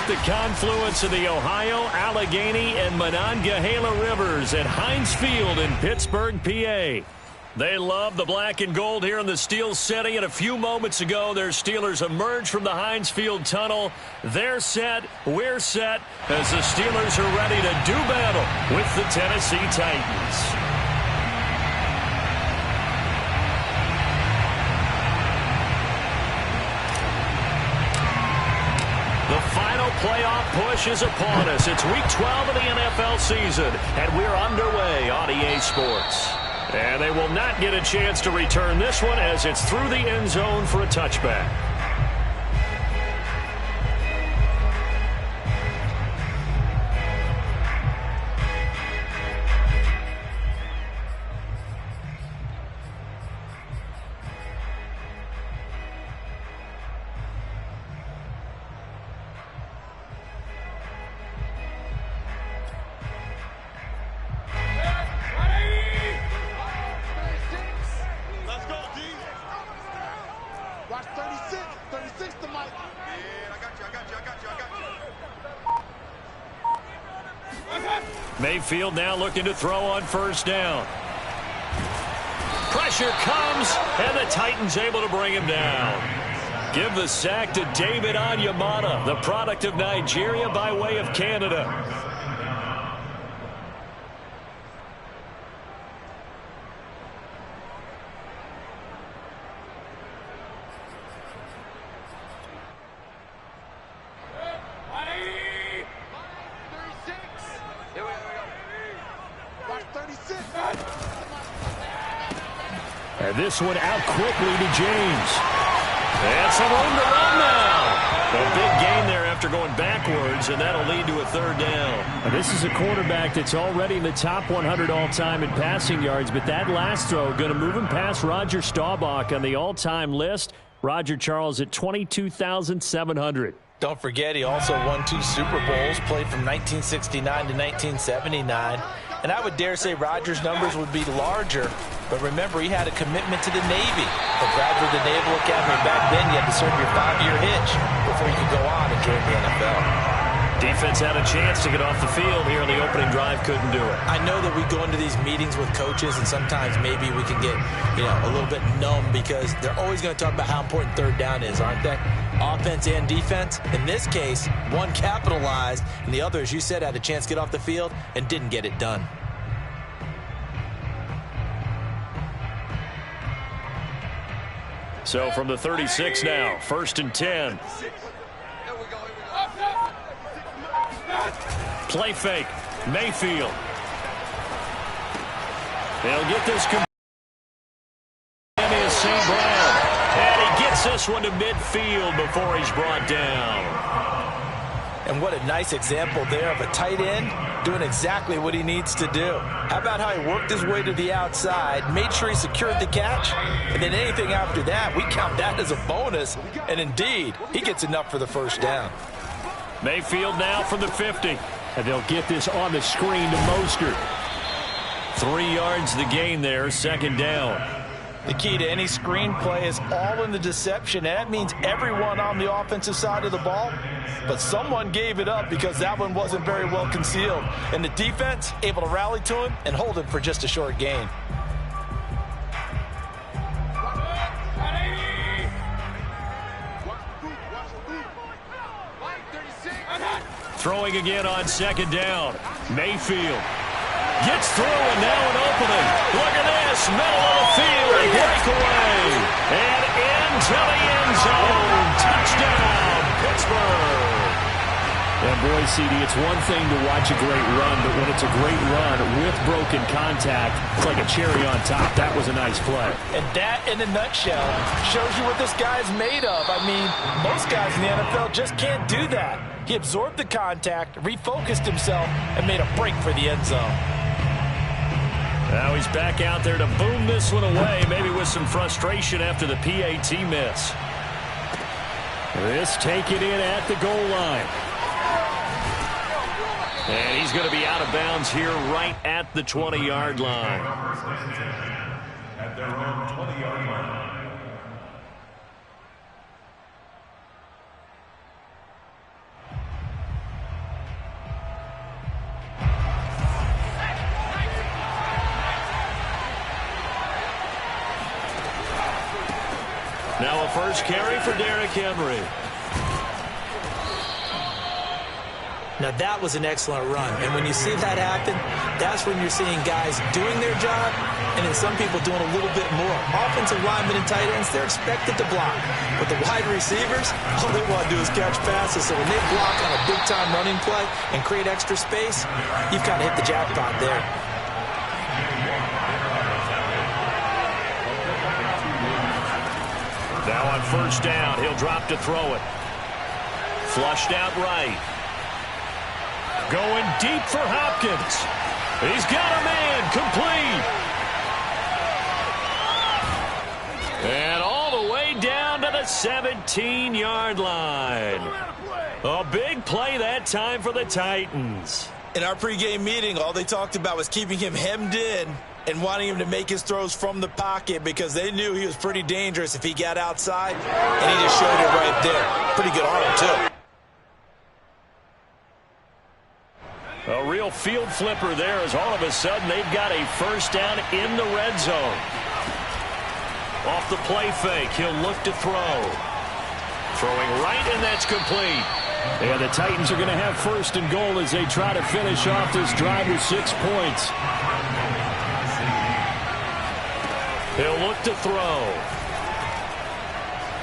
at the confluence of the Ohio, Allegheny, and Monongahela Rivers at Heinz Field in Pittsburgh, PA. They love the black and gold here in the steel setting, and a few moments ago, their Steelers emerged from the Heinz Field tunnel. They're set, we're set, as the Steelers are ready to do battle with the Tennessee Titans. The final playoff push is upon us. It's Week 12 of the NFL season, and we're underway on EA Sports. And they will not get a chance to return this one as it's through the end zone for a touchback. Mayfield now looking to throw on first down. Pressure comes, and the Titans able to bring him down. Give the sack to David Onyemata, the product of Nigeria by way of Canada. And this one out quickly to James. And some room to run now. A big gain there after going backwards, and that'll lead to a third down. Now, this is a quarterback that's already in the top 100 all-time in passing yards, but that last throw going to move him past Roger Staubach on the all-time list. Roger Charles at 22,700. Don't forget, he also won 2 Super Bowls, played from 1969 to 1979. And I would dare say Rodgers' numbers would be larger, but remember, he had a commitment to the Navy. But graduated the Naval Academy. Back then, you had to serve your 5-year hitch before you could go on and join the NFL. Defense had a chance to get off the field here in the opening drive, couldn't do it. I know that we go into these meetings with coaches, and sometimes maybe we can get, a little bit numb because they're always going to talk about how important third down is, aren't they? Offense and defense. In this case, one capitalized, and the other, as you said, had a chance to get off the field and didn't get it done. So from the 36 now, 1st and 10. Play fake. Mayfield. They'll get this. Is St. Brown. And he gets this one to midfield before he's brought down. And what a nice example there of a tight end doing exactly what he needs to do. How about how he worked his way to the outside, made sure he secured the catch, and then anything after that, we count that as a bonus. And indeed, he gets enough for the first down. Mayfield now from the 50. And they'll get this on the screen to Mostert. 3 yards the gain there, 2nd down. The key to any screen play is all in the deception, and that means everyone on the offensive side of the ball. But someone gave it up because that one wasn't very well concealed. And the defense able to rally to him and hold him for just a short gain. Throwing again on 2nd down. Mayfield gets through, and now an opening. Look at this, middle of the field, breakaway, and into the end zone. Touchdown, Pittsburgh. And boy, CD, it's one thing to watch a great run, but when it's a great run with broken contact, it's like a cherry on top. That was a nice play. And that, in a nutshell, shows you what this guy's made of. I mean, most guys in the NFL just can't do that. He absorbed the contact, refocused himself, and made a break for the end zone. Now he's back out there to boom this one away, maybe with some frustration after the PAT miss. This take it in at the goal line. And he's going to be out of bounds here right at the 20-yard line. At their own 20-yard line. Now a first carry for Derrick Henry. Now that was an excellent run, and when you see that happen, that's when you're seeing guys doing their job, and then some people doing a little bit more. Offensive linemen and tight ends, they're expected to block, but the wide receivers, all they want to do is catch passes. So when they block on a big-time running play and create extra space, you've kind of hit the jackpot there. Now on first down, he'll drop to throw it. Flushed out right. Going deep for Hopkins. He's got a man, complete. And all the way down to the 17-yard line. A big play that time for the Titans. In our pregame meeting, all they talked about was keeping him hemmed in and wanting him to make his throws from the pocket because they knew he was pretty dangerous if he got outside, and he just showed it right there. Pretty good arm, too. A real field flipper there as all of a sudden they've got a first down in the red zone. Off the play fake, he'll look to throw. Throwing right, and that's complete. And the Titans are going to have first and goal as they try to finish off this drive with 6 points. He'll look to throw.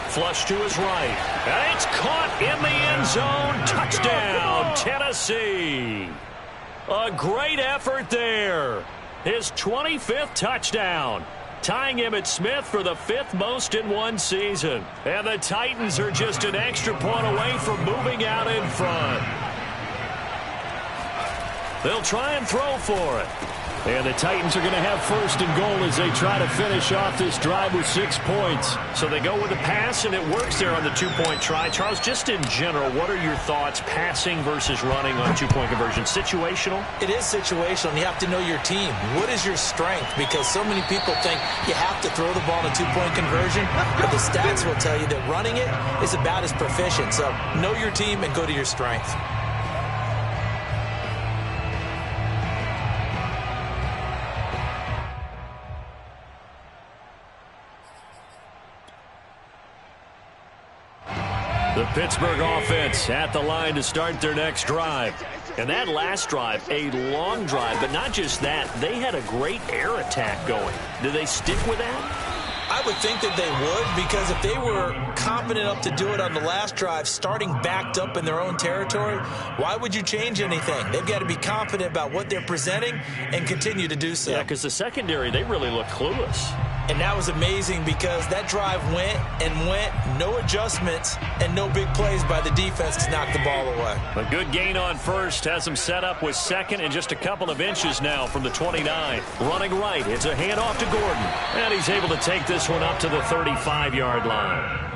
Flush to his right. And it's caught in the end zone. Touchdown, Tennessee. A great effort there. His 25th touchdown, tying Emmitt Smith for the 5th most in one season. And the Titans are just an extra point away from moving out in front. They'll try and throw for it. And the Titans are going to have first and goal as they try to finish off this drive with 6 points. So they go with a pass, and it works there on the two-point try. Charles, just in general, what are your thoughts, passing versus running on two-point conversion? Situational? It is situational, and you have to know your team. What is your strength? Because so many people think you have to throw the ball in a two-point conversion, but the stats will tell you that running it is about as proficient. So know your team and go to your strength. The Pittsburgh offense at the line to start their next drive. And that last drive, a long drive, but not just that, they had a great air attack going. Do they stick with that? I would think that they would, because if they were confident enough to do it on the last drive, starting backed up in their own territory, why would you change anything? They've got to be confident about what they're presenting and continue to do so. Yeah, because the secondary, they really look clueless. And that was amazing because that drive went and went, no adjustments, and no big plays by the defense to knock the ball away. A good gain on first has him set up with second and just a couple of inches now from the 29. Running right, it's a handoff to Gordon. And he's able to take this one up to the 35-yard line.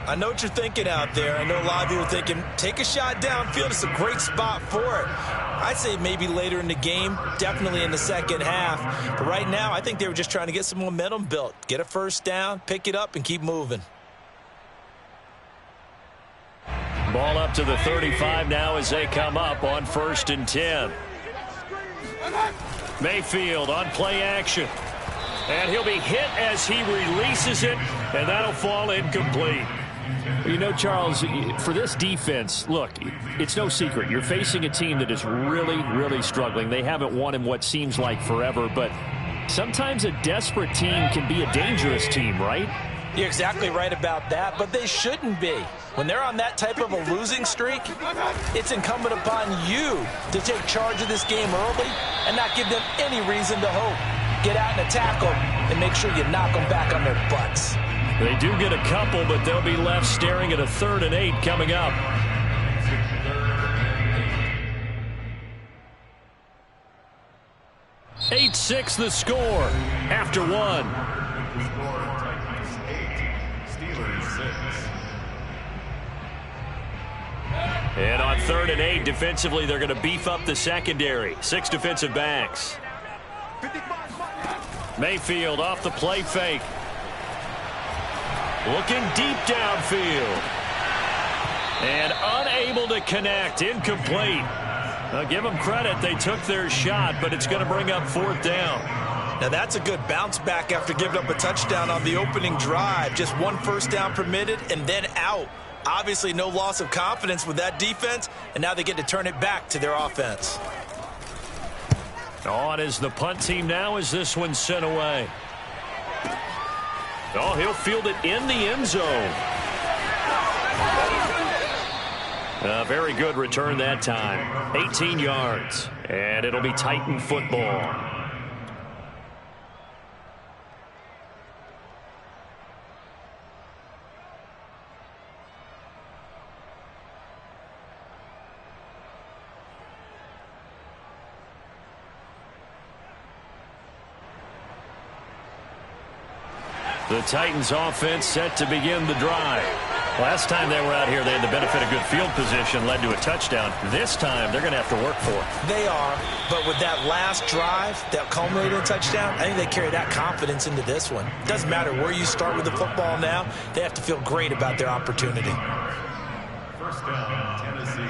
I know what you're thinking out there. I know a lot of you are thinking, take a shot downfield. It's a great spot for it. I'd say maybe later in the game, definitely in the second half. But right now, I think they were just trying to get some momentum built. Get a first down, pick it up, and keep moving. Ball up to the 35 now as they come up on 1st and 10. Mayfield on play action. And he'll be hit as he releases it, and that'll fall incomplete. You know, Charles, for this defense, look, it's no secret. You're facing a team that is really, really struggling. They haven't won in what seems like forever, but sometimes a desperate team can be a dangerous team, right? You're exactly right about that, but they shouldn't be. When they're on that type of a losing streak, it's incumbent upon you to take charge of this game early and not give them any reason to hope. Get out and attack them and make sure you knock them back on their butts. They do get a couple, but they'll be left staring at a 3rd and 8 coming up. (8-6) the score after one. And on 3rd and 8, defensively, they're going to beef up the secondary. 6 defensive backs. Mayfield off the play fake. Looking deep downfield. And unable to connect. Incomplete. Now give them credit. They took their shot, but it's going to bring up 4th down. Now that's a good bounce back after giving up a touchdown on the opening drive. Just one first down permitted and then out. Obviously no loss of confidence with that defense, and now they get to turn it back to their offense. On is the punt team now as this one's sent away. Oh, he'll field it in the end zone. A very good return that time. 18 yards. And it'll be Titan football. The Titans offense set to begin the drive. Last time they were out here, they had the benefit of good field position, led to a touchdown. This time, they're going to have to work for it. They are, but with that last drive that culminated in a touchdown, I think they carry that confidence into this one. It doesn't matter where you start with the football now. They have to feel great about their opportunity. First down, Tennessee.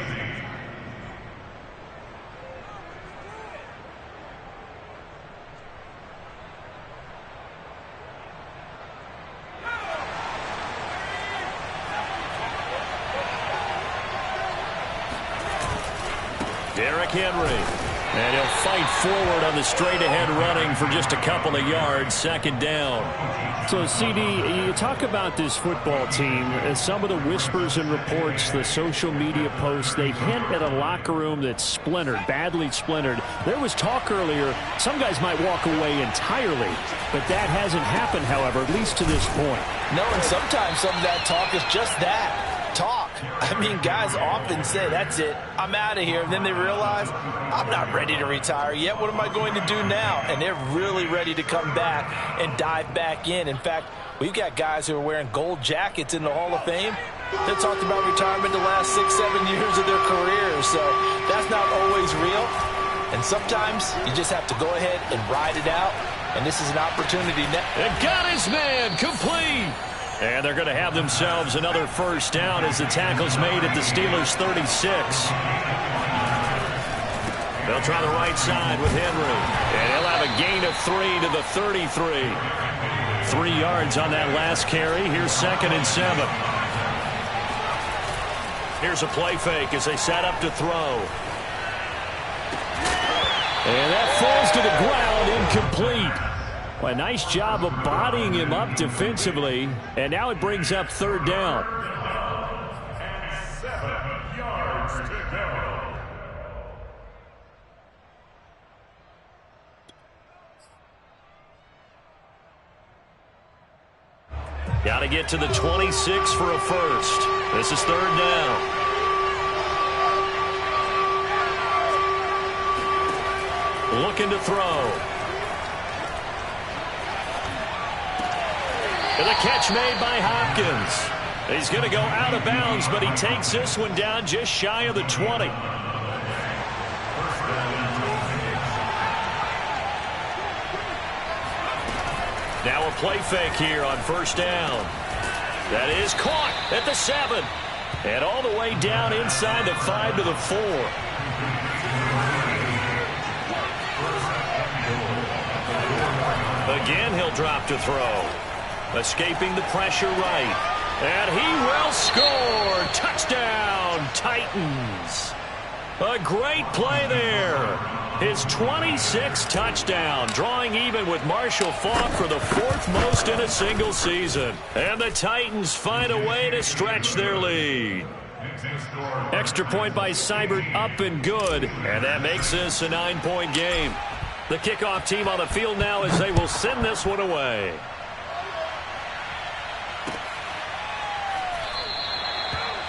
Derrick Henry. And he'll fight forward on the straight-ahead running for just a couple of yards. Second down. So, CD, you talk about this football team, and some of the whispers and reports, the social media posts, they hint at a locker room that's splintered, badly splintered. There was talk earlier, some guys might walk away entirely, but that hasn't happened, however, at least to this point. No, and sometimes some of that talk is just that. Talk. I mean, guys often say, that's it, I'm out of here. And then they realize, I'm not ready to retire yet. What am I going to do now? And they're really ready to come back and dive back in. In fact, we've got guys who are wearing gold jackets in the Hall of Fame. They talked about retirement the last 6-7 years of their careers. So that's not always real. And sometimes you just have to go ahead and ride it out. And this is an opportunity now. And got his man complete. And they're going to have themselves another first down as the tackle's made at the Steelers' 36. They'll try the right side with Henry. And he'll have a gain of 3 to the 33. 3 yards on that last carry. Here's 2nd and 7. Here's a play fake as they set up to throw. And that falls to the ground, incomplete. Well, a nice job of bodying him up defensively, and now it brings up 3rd down. And 7 yards to go. Got to get to the 26 for a first. This is 3rd down. Looking to throw. And the catch made by Hopkins. He's going to go out of bounds, but he takes this one down just shy of the 20. Now a play fake here on 1st down. That is caught at the 7. And all the way down inside the 5 to the 4. Again, he'll drop to throw. Escaping the pressure right. And he will score. Touchdown, Titans. A great play there. His 26th touchdown, drawing even with Marshall Faulk for the 4th most in a single season. And the Titans find a way to stretch their lead. Extra point by Seibert, up and good. And that makes this a 9-point game. The kickoff team on the field now as they will send this one away.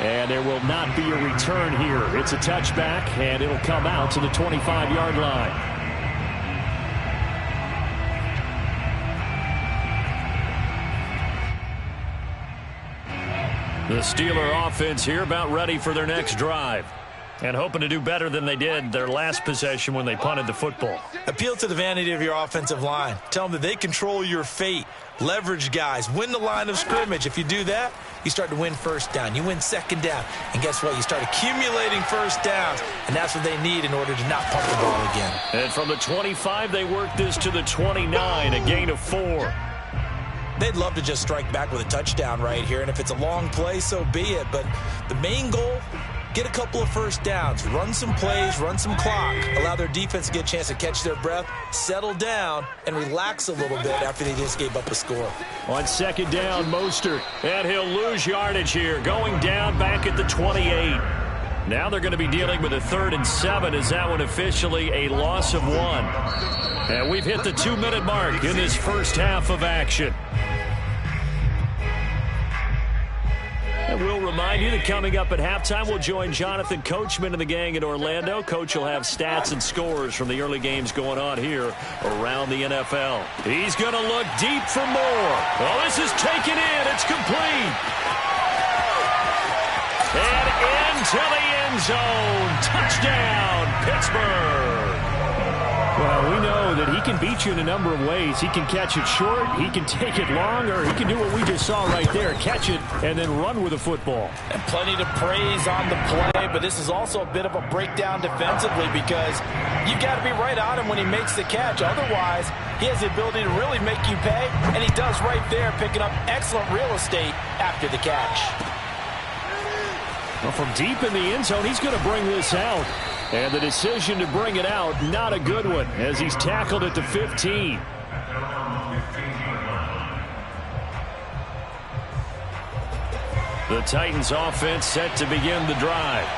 And there will not be a return here. It's a touchback, and it'll come out to the 25-yard line. The Steeler offense here about ready for their next drive. And hoping to do better than they did their last possession when they punted the football. Appeal to the vanity of your offensive line. Tell them that they control your fate. Leverage guys. Win the line of scrimmage. If you do that, you start to win first down. You win second down. And guess what? You start accumulating first downs. And that's what they need in order to not pump the ball again. And from the 25, they work this to the 29, a gain of 4. They'd love to just strike back with a touchdown right here. And if it's a long play, so be it. But the main goal, get a couple of first downs, run some plays, run some clock, allow their defense to get a chance to catch their breath, settle down, and relax a little bit after they just gave up a score. On second down, Mostert, and he'll lose yardage here, going down back at the 28. Now they're going to be dealing with a 3rd and 7. Is that one officially a loss of 1? And we've hit the 2-minute mark in this first half of action. And we'll remind you that coming up at halftime, we'll join Jonathan Coachman and the gang in Orlando. Coach will have stats and scores from the early games going on here around the NFL. He's going to look deep for more. Well, this is taken in. It's complete. And into the end zone. Touchdown, Pittsburgh. Well, we know that he can beat you in a number of ways. He can catch it short, he can take it long, or he can do what we just saw right there, catch it and then run with the football. And plenty to praise on the play, but this is also a bit of a breakdown defensively because you've got to be right on him when he makes the catch. Otherwise, he has the ability to really make you pay, and he does right there, picking up excellent real estate after the catch. Well, from deep in the end zone, he's going to bring this out. And the decision to bring it out, not a good one, as he's tackled at the 15. The Titans offense set to begin the drive.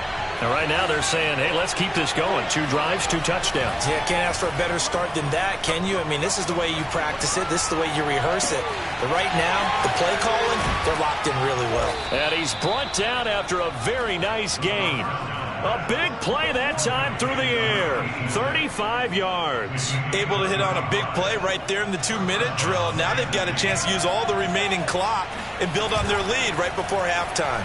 And right now they're saying, hey, let's keep this going. 2 drives, 2 touchdowns. Yeah, can't ask for a better start than that, can you? I mean, this is the way you practice it. This is the way you rehearse it. But right now, the play calling, they're locked in really well. And he's brought down after a very nice gain. A big play that time through the air. 35 yards. Able to hit on a big play right there in the 2-minute drill. Now they've got a chance to use all the remaining clock and build on their lead right before halftime.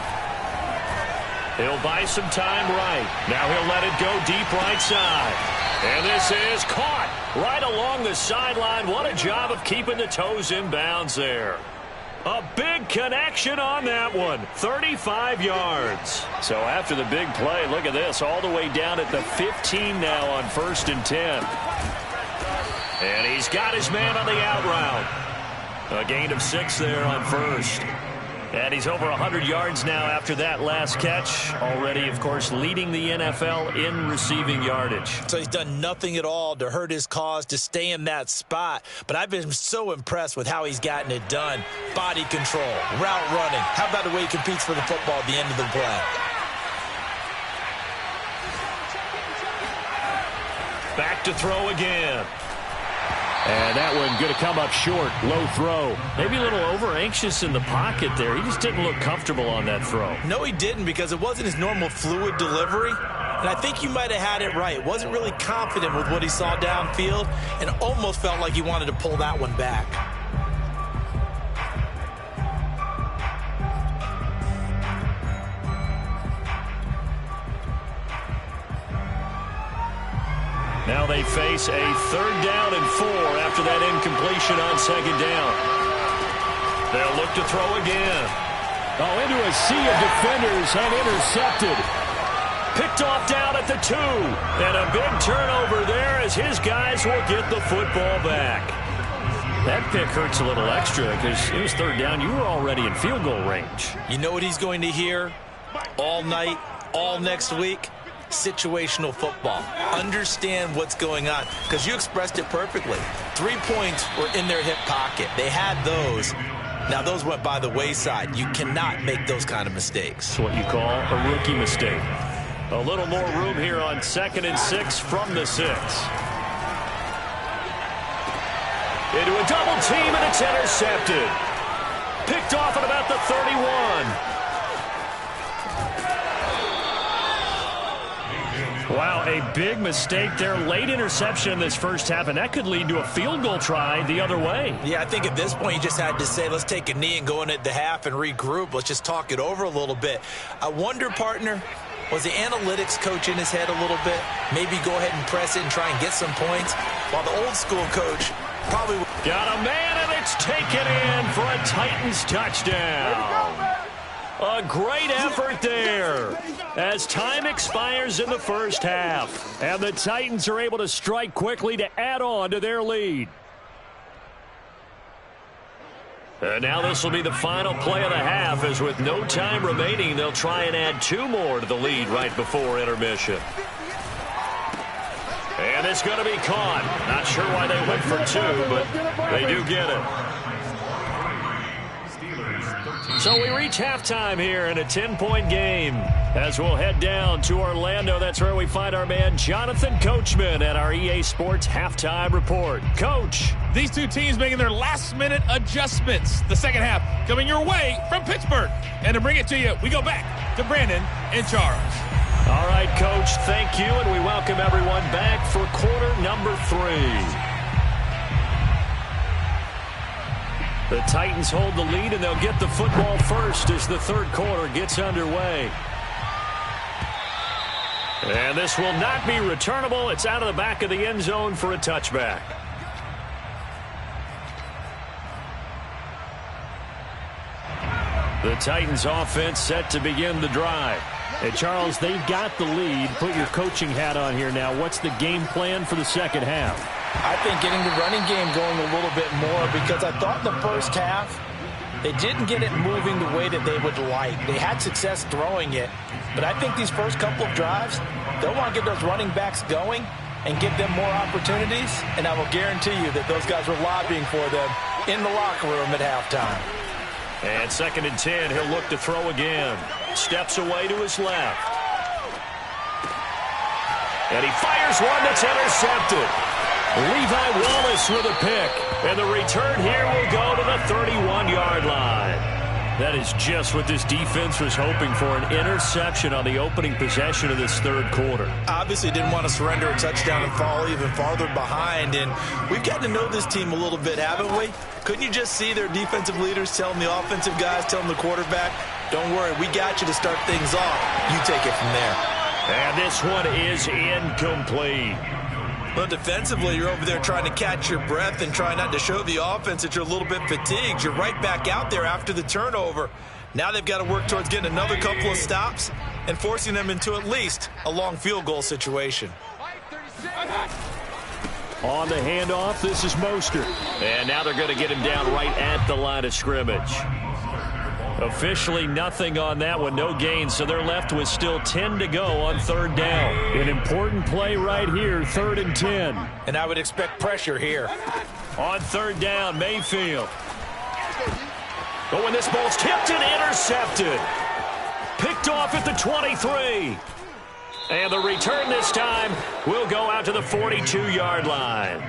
He'll buy some time right. Now he'll let it go deep right side. And this is caught right along the sideline. What a job of keeping the toes in bounds there. A big connection on that one. 35 yards. So after the big play, look at this. All the way down at the 15 now on 1st and 10. And he's got his man on the out route. A gain of 6 there on 1st. And he's over 100 yards now after that last catch. Already, of course, leading the NFL in receiving yardage. So he's done nothing at all to hurt his cause, to stay in that spot. But I've been so impressed with how he's gotten it done. Body control, route running. How about the way he competes for the football at the end of the play? Back to throw again. And that one going to come up short. Low throw. Maybe a little over-anxious in the pocket there. He just didn't look comfortable on that throw. No, he didn't, because it wasn't his normal fluid delivery. And I think you might have had it right. Wasn't really confident with what he saw downfield and almost felt like he wanted to pull that one back. Now they face a 3rd down and 4 after that incompletion on 2nd down. They'll look to throw again. Oh, into a sea of defenders and intercepted. Picked off down at the 2. And a big turnover there as his guys will get the football back. That pick hurts a little extra because it was 3rd down. You were already in field goal range. You know what he's going to hear all night, all next week? Situational football. Understand what's going on, because you expressed it perfectly. 3 points were in their hip pocket. They had those. Now those went by the wayside. You cannot make those kind of mistakes. It's what you call a rookie mistake. A little more room here on 2nd and 6 from the 6. Into a double team, and it's intercepted. Picked off at about the 31. Wow, a big mistake there. Late interception in this first half, and that could lead to a field goal try the other way. Yeah, I think at this point you just had to say, let's take a knee and go in at the half and regroup. Let's just talk it over a little bit. I wonder, partner, Was the analytics coach in his head a little bit? Maybe go ahead and press it and try and get some points? While the old school coach probably... Got a man, and it's taken in for a Titans touchdown. A great effort there as time expires in the first half. And the Titans are able to strike quickly to add on to their lead. And now this will be the final play of the half, as with no time remaining, they'll try and add 2 more to the lead right before intermission. And it's going to be caught. Not sure why they went for 2, but they do get it. So we reach halftime here in a 10-point game. As we'll head down to Orlando, that's where we find our man Jonathan Coachman at our EA Sports Halftime Report. Coach. These two teams making their last-minute adjustments. The second half coming your way from Pittsburgh. And to bring it to you, we go back to Brandon and Charles. All right, Coach, thank you, and we welcome everyone back for quarter number 3. The Titans hold the lead, and they'll get the football first as the third quarter gets underway. And this will not be returnable. It's out of the back of the end zone for a touchback. The Titans offense set to begin the drive. Hey, Charles, they've got the lead. Put your coaching hat on here now. What's the game plan for the second half? I think getting the running game going a little bit more, because I thought in the first half they didn't get it moving the way that they would like. They had success throwing it, but I think these first couple of drives, they'll want to get those running backs going and give them more opportunities, and I will guarantee you that those guys were lobbying for them in the locker room at halftime. And 2nd and 10, he'll look to throw again. Steps away to his left. And he fires one that's intercepted. Levi Wallace with a pick. And the return here will go to the 31-yard line. That is just what this defense was hoping for, an interception on the opening possession of this third quarter. Obviously didn't want to surrender a touchdown and fall even farther behind. And we've gotten to know this team a little bit, haven't we? Couldn't you just see their defensive leaders telling the offensive guys, telling the quarterback, don't worry, we got you to start things off. You take it from there. And this one is incomplete. Well, defensively, you're over there trying to catch your breath and trying not to show the offense that you're a little bit fatigued. You're right back out there after the turnover. Now they've got to work towards getting another couple of stops and forcing them into at least a long field goal situation. On the handoff, this is Mostert. And now they're going to get him down right at the line of scrimmage. Officially nothing on that one, no gain, so they're left with still 10 to go on 3rd down. An important play right here, 3rd and 10. And I would expect pressure here. On 3rd down, Mayfield. Oh, and this ball's tipped and intercepted. Picked off at the 23. And the return this time will go out to the 42-yard line.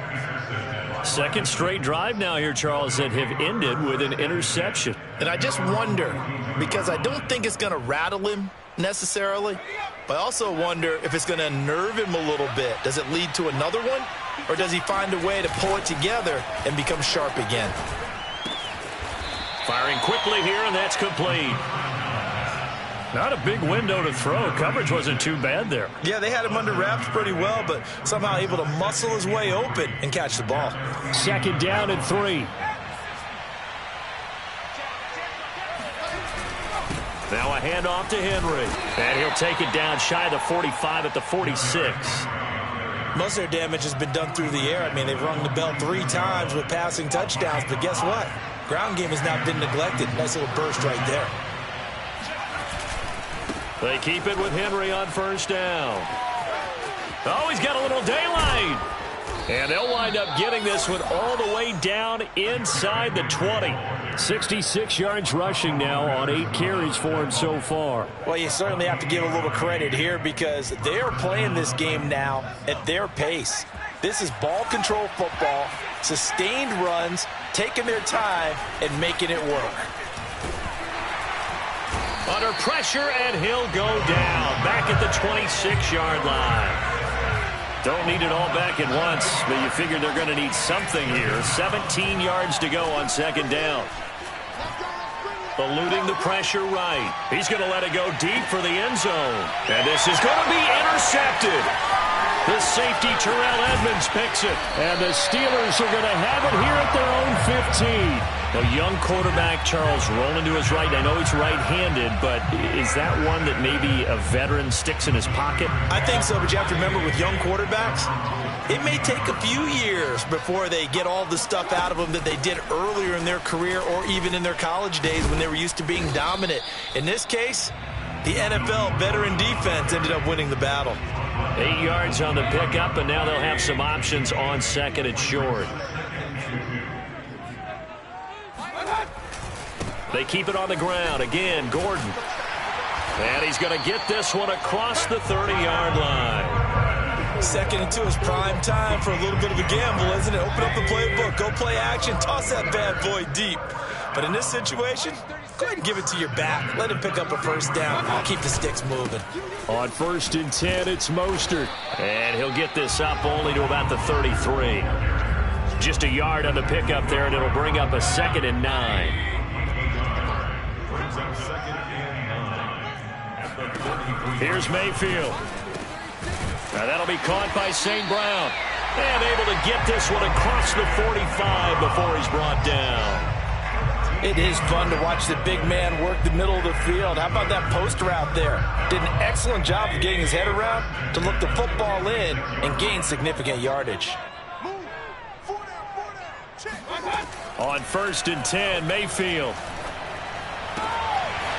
Second straight drive now here, Charles, that have ended with an interception. And I just wonder, because I don't think it's going to rattle him necessarily, but I also wonder if it's going to unnerve him a little bit. Does it lead to another one, or does he find a way to pull it together and become sharp again? Firing quickly here, and that's complete. Not a big window to throw. Coverage wasn't too bad there. Yeah, they had him under wraps pretty well, but somehow able to muscle his way open and catch the ball. 2nd down and 3. Now a handoff to Henry. And he'll take it down shy of the 45 at the 46. Most of their damage has been done through the air. I mean, they've rung the bell 3 times with passing touchdowns, but guess what? Ground game has now been neglected. Nice little burst right there. They keep it with Henry on 1st down. Oh, he's got a little daylight. And they'll wind up getting this one all the way down inside the 20. 66 yards rushing now on 8 carries for him so far. Well, you certainly have to give a little credit here, because they are playing this game now at their pace. This is ball control football, sustained runs, taking their time and making it work. Under pressure, and he'll go down back at the 26-yard line. Don't need it all back at once, but you figure they're going to need something here. 17 yards to go on 2nd down. Eluding the pressure right. He's going to let it go deep for the end zone. And this is going to be intercepted. The safety, Terrell Edmonds, picks it. And the Steelers are going to have it here at their own 15. A young quarterback, Charles, rolling to his right. I know he's right-handed, but is that one that maybe a veteran sticks in his pocket? I think so, but you have to remember with young quarterbacks, it may take a few years before they get all the stuff out of them that they did earlier in their career or even in their college days when they were used to being dominant. In this case, the NFL veteran defense ended up winning the battle. 8 yards on the pickup, and now they'll have some options on second and short. They keep it on the ground. Again, Gordon. And he's going to get this one across the 30-yard line. Second and 2 is prime time for a little bit of a gamble, isn't it? Open up the playbook. Go play action. Toss that bad boy deep. But in this situation, go ahead and give it to your back. Let him pick up a first down. Keep the sticks moving. On 1st and 10, it's Mostert. And he'll get this up only to about the 33. Just a yard on the pickup there, and it'll bring up a 2nd and 9. Here's Mayfield. Now that'll be caught by St. Brown. And able to get this one across the 45 before he's brought down. It is fun to watch the big man work the middle of the field. How about that post route there? Did an excellent job of getting his head around to look the football in and gain significant yardage. On 1st and 10, Mayfield.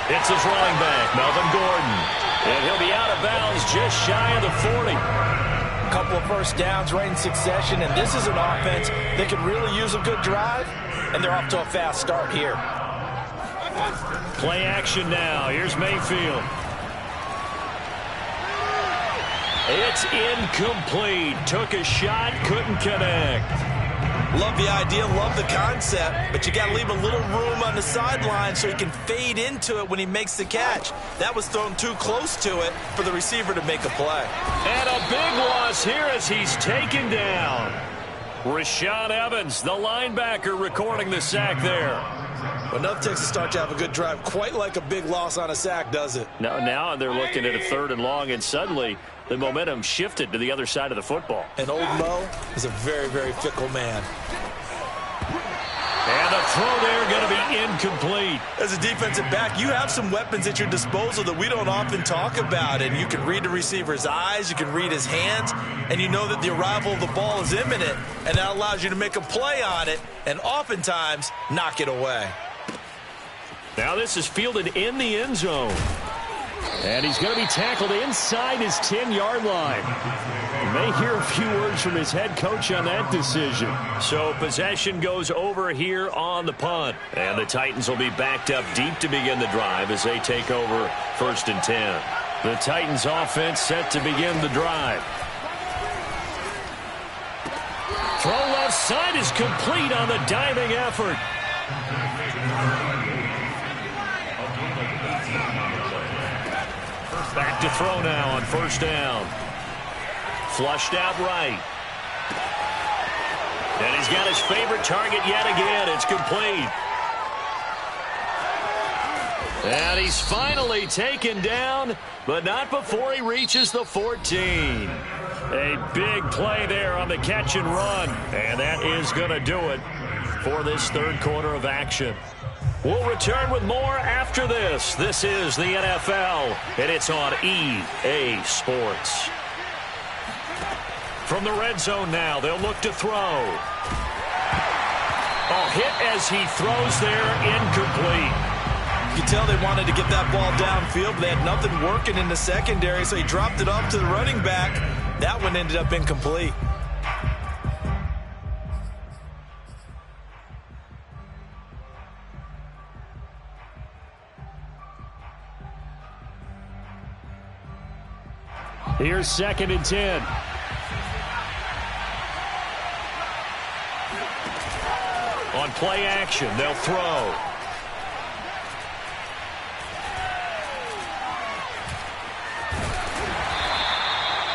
It's his running back, Melvin Gordon. And he'll be out of bounds just shy of the 40. A couple of first downs right in succession, and this is an offense that could really use a good drive, and they're off to a fast start here. Play action now. Here's Mayfield. It's incomplete. Took a shot, couldn't connect. Love the idea, love the concept, but you got to leave a little room on the sideline so he can fade into it when he makes the catch. That was thrown too close to it for the receiver to make a play. And a big loss here as he's taken down. Rashaan Evans, the linebacker, recording the sack there. Well, enough takes to start to have a good drive. Quite like a big loss on a sack, does it? Now they're looking at a 3rd and long, and suddenly the momentum shifted to the other side of the football. And old Mo is a very, very fickle man. And the throw there going to be incomplete. As a defensive back, you have some weapons at your disposal that we don't often talk about. And you can read the receiver's eyes, you can read his hands, and you know that the arrival of the ball is imminent, and that allows you to make a play on it and oftentimes knock it away. Now this is fielded in the end zone. And he's going to be tackled inside his 10-yard line. You may hear a few words from his head coach on that decision. So possession goes over here on the punt. And the Titans will be backed up deep to begin the drive as they take over 1st and 10. The Titans offense set to begin the drive. Throw left side is complete on the diving effort. Back to throw now on 1st down. Flushed out right. And he's got his favorite target yet again. It's complete. And he's finally taken down, but not before he reaches the 14. A big play there on the catch and run. And that is going to do it for this 3rd quarter of action. We'll return with more after this. This is the NFL, and it's on EA Sports. From the red zone now, they'll look to throw. A hit as he throws there, incomplete. You can tell they wanted to get that ball downfield, but they had nothing working in the secondary, so he dropped it off to the running back. That one ended up incomplete. Here's 2nd and 10. On play action, they'll throw.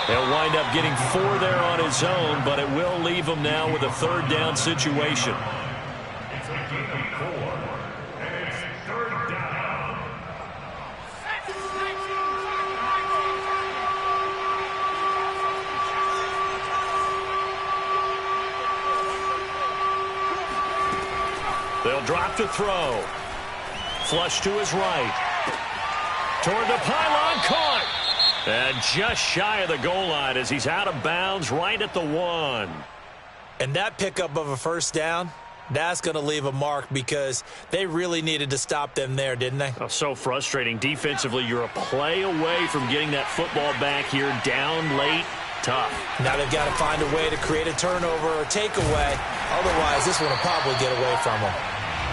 He'll wind up getting 4 there on his own, but it will leave him now with a 3rd down situation. It's a gain of 4, and it's 3rd down. They'll drop to throw. Flush to his right. Toward the pylon, caught. And just shy of the goal line as he's out of bounds right at the 1. And that pickup of a first down, that's going to leave a mark because they really needed to stop them there, didn't they? Oh, so frustrating. Defensively, you're a play away from getting that football back here down late. Tough. Now they've got to find a way to create a turnover or takeaway. Otherwise, this one will probably get away from them.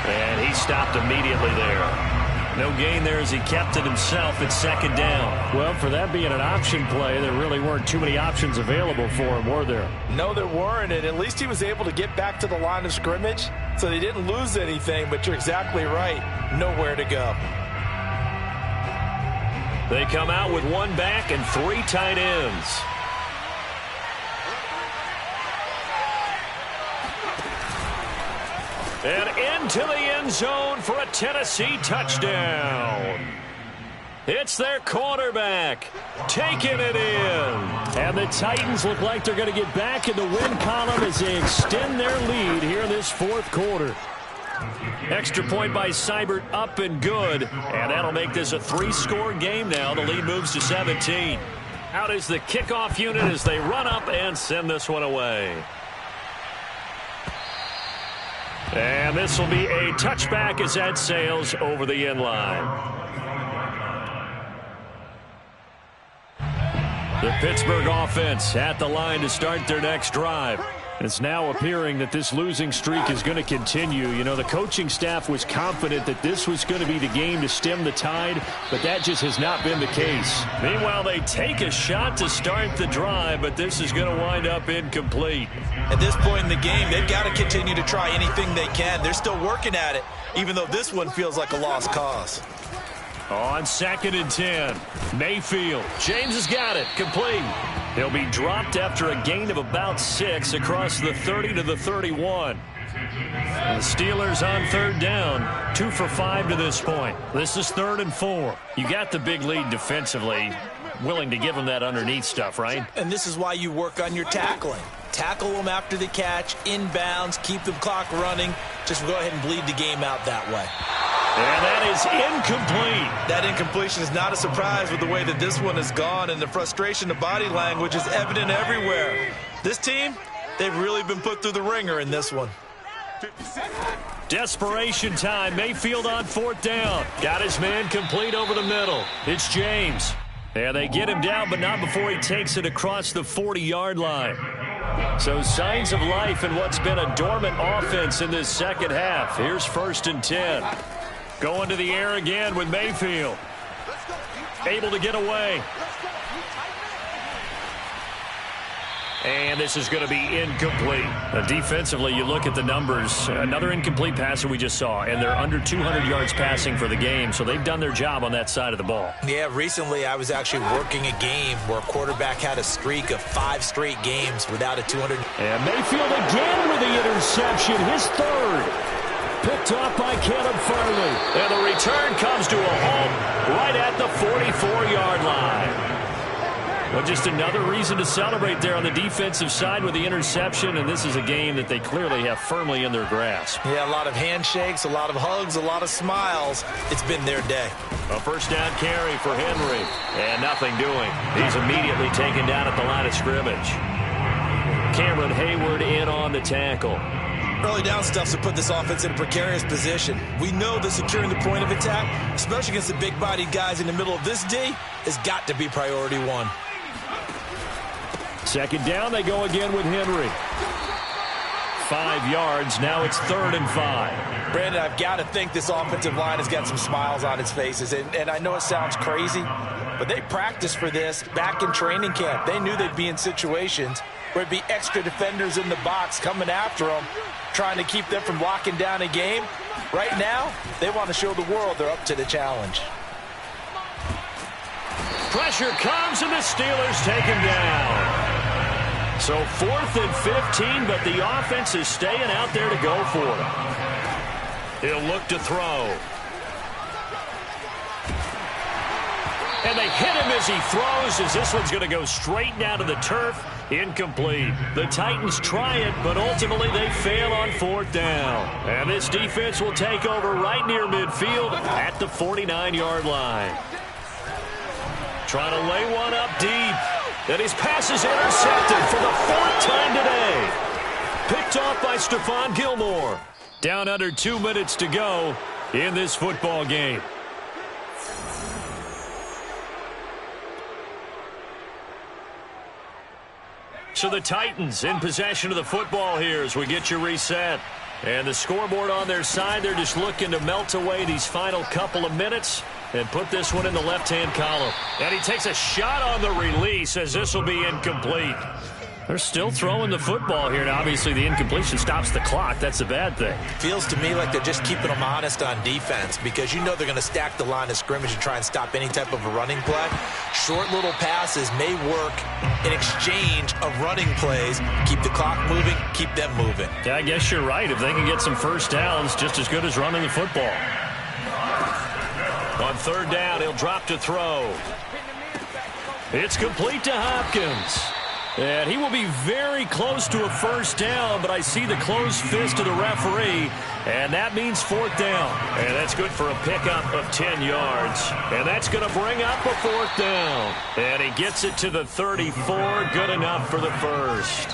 And he stopped immediately there. No gain there as he kept it himself at second down. Well, for that being an option play, there really weren't too many options available for him, were there? No, there weren't, and at least he was able to get back to the line of scrimmage, so they didn't lose anything, but you're exactly right. Nowhere to go. They come out with 1 back and 3 tight ends. And into the end zone for a Tennessee touchdown. It's their quarterback taking it in. And the Titans look like they're going to get back in the win column as they extend their lead here in this 4th quarter. Extra point by Seibert, up and good. And that'll make this a 3-score game now. The lead moves to 17. Out is the kickoff unit as they run up and send this one away. And this will be a touchback as that sails over the end line. The Pittsburgh offense at the line to start their next drive. It's now appearing that this losing streak is going to continue. You know, the coaching staff was confident that this was going to be the game to stem the tide, but that just has not been the case. Meanwhile, they take a shot to start the drive, but this is going to wind up incomplete. At this point in the game, they've got to continue to try anything they can. They're still working at it, even though this one feels like a lost cause. On 2nd and 10, Mayfield. James has got it. Complete. He'll be dropped after a gain of about 6 across the 30 to the 31. The Steelers on 3rd down, 2 for 5 to this point. This is 3rd and 4. You got the big lead defensively. Willing to give them that underneath stuff, right? And this is why you work on your tackling. Tackle them after the catch, inbounds, keep the clock running. Just go ahead and bleed the game out that way. And that is incomplete. That incompletion is not a surprise with the way that this one has gone, and the frustration of body language is evident everywhere. This team, they've really been put through the ringer in this one. Desperation time. Mayfield on 4th down. Got his man complete over the middle. It's James. And they get him down, but not before he takes it across the 40-yard line. So signs of life in what's been a dormant offense in this second half. Here's 1st and 10. Going to the air again with Mayfield. Able to get away. And this is going to be incomplete. Defensively, you look at the numbers. Another incomplete passer we just saw, and they're under 200 yards passing for the game, so they've done their job on that side of the ball. Yeah, recently I was actually working a game where a quarterback had a streak of 5 straight games without a 200. And Mayfield again with the interception, his 3rd. Picked off by Caleb Farley. And the return comes to a halt right at the 44-yard line. Well, just another reason to celebrate there on the defensive side with the interception, and this is a game that they clearly have firmly in their grasp. Yeah, a lot of handshakes, a lot of hugs, a lot of smiles. It's been their day. A 1st down carry for Henry, and nothing doing. He's immediately taken down at the line of scrimmage. Cameron Hayward in on the tackle. Early down stuff's to put this offense in a precarious position. We know that securing the point of attack, especially against the big-bodied guys in the middle of this D, has got to be priority 1. 2nd down, they go again with Henry. 5 yards, now it's 3rd and 5. Brandon, I've got to think this offensive line has got some smiles on its faces. And I know it sounds crazy, but they practiced for this back in training camp. They knew they'd be in situations where it'd be extra defenders in the box coming after them, trying to keep them from locking down a game. Right now, they want to show the world they're up to the challenge. Pressure comes, and the Steelers take him down. So 4th and 15, but the offense is staying out there to go for it. He'll look to throw. And they hit him as he throws, as this one's going to go straight down to the turf. Incomplete. The Titans try it, but ultimately they fail on 4th down. And this defense will take over right near midfield at the 49-yard line. Trying to lay one up deep. And his pass is intercepted for the 4th time today. Picked off by Stephon Gilmore. Down under 2 minutes to go in this football game. So the Titans in possession of the football here as we get you reset. And the scoreboard on their side, they're just looking to melt away these final couple of minutes and put this one in the left-hand column. And he takes a shot on the release as this will be incomplete. They're still throwing the football here. Now, obviously, the incompletion stops the clock. That's a bad thing. Feels to me like they're just keeping them honest on defense because you know they're going to stack the line of scrimmage and try and stop any type of a running play. Short little passes may work in exchange of running plays. Keep the clock moving, keep them moving. Yeah, I guess you're right. If they can get some first downs, just as good as running the football. On 3rd down, he'll drop to throw. It's complete to Hopkins. And he will be very close to a first down, but I see the closed fist of the referee, and that means 4th down. And that's good for a pickup of 10 yards. And that's going to bring up a 4th down. And he gets it to the 34, good enough for the first.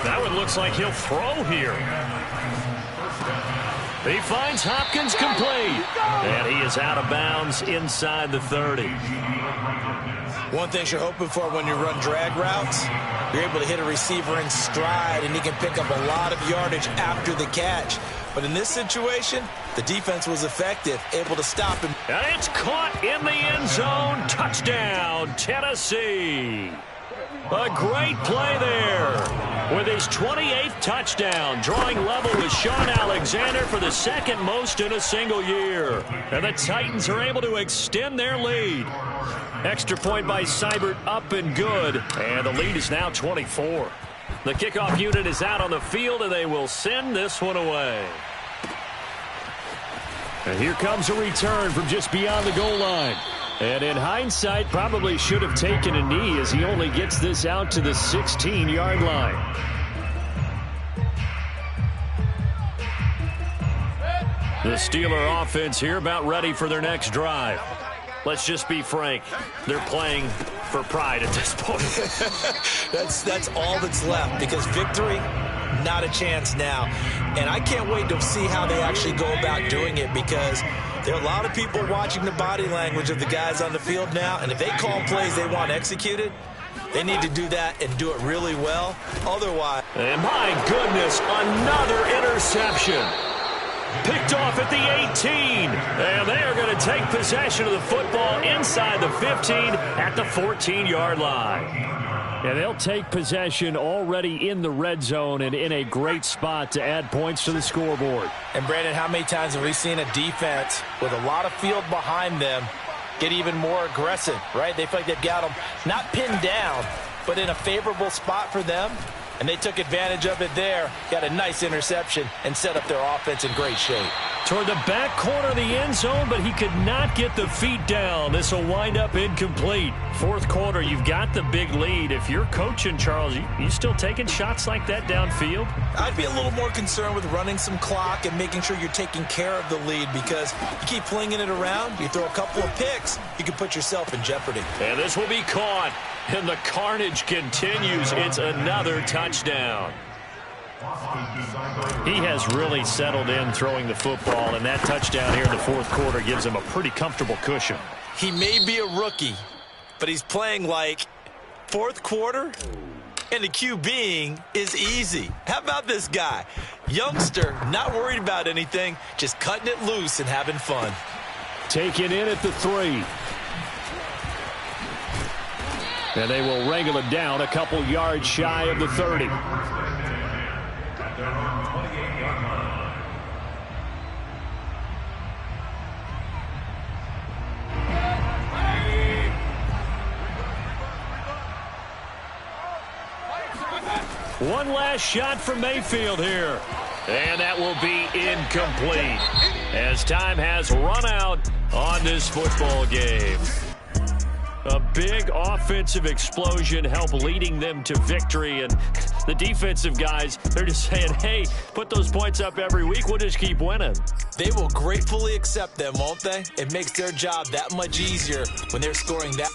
That one looks like he'll throw here. He finds Hopkins complete, and he is out of bounds inside the 30. One thing you're hoping for when you run drag routes, you're able to hit a receiver in stride, and he can pick up a lot of yardage after the catch. But in this situation, the defense was effective, able to stop him. And it's caught in the end zone. Touchdown, Tennessee. A great play there with his 28th touchdown, drawing level with Sean Alexander for the 2nd most in a single year. And the Titans are able to extend their lead. Extra point by Seibert, up and good, and the lead is now 24. The kickoff unit is out on the field, and they will send this one away. And here comes a return from just beyond the goal line. And in hindsight, probably should have taken a knee as he only gets this out to the 16-yard line. The Steeler offense here about ready for their next drive. Let's just be frank. They're playing for pride at this point. That's all that's left because victory, not a chance now. And I can't wait to see how they actually go about doing it because there are a lot of people watching the body language of the guys on the field now, and if they call plays they want executed, they need to do that and do it really well. Otherwise... And my goodness, another interception. Picked off at the 18, and they are going to take possession of the football inside the 15 at the 14-yard line. And they'll take possession already in the red zone and in a great spot to add points to the scoreboard. And, Brandon, how many times have we seen a defense with a lot of field behind them get even more aggressive, right? They feel like they've got them not pinned down, but in a favorable spot for them. And they took advantage of it there, got a nice interception, and set up their offense in great shape. Toward the back corner of the end zone, but he could not get the feet down. This will wind up incomplete. 4th quarter, you've got the big lead. If you're coaching, Charles, you still taking shots like that downfield? I'd be a little more concerned with running some clock and making sure you're taking care of the lead because you keep flinging it around, you throw a couple of picks, you can put yourself in jeopardy. And this will be caught. And the carnage continues. It's another touchdown. He has really settled in throwing the football, and that touchdown here in the 4th quarter gives him a pretty comfortable cushion. He may be a rookie, but he's playing like 4th quarter, and the QBing is easy. How about this guy? Youngster, not worried about anything, just cutting it loose and having fun. Taken in at the 3. And they will wrangle it down a couple yards shy of the 30. One last shot from Mayfield here. And that will be incomplete. as time has run out on this football game. A big offensive explosion helped leading them to victory, and the defensive guys, they're just saying, hey, put those points up every week, we'll just keep winning. They will gratefully accept them, won't they? It makes their job that much easier when they're scoring that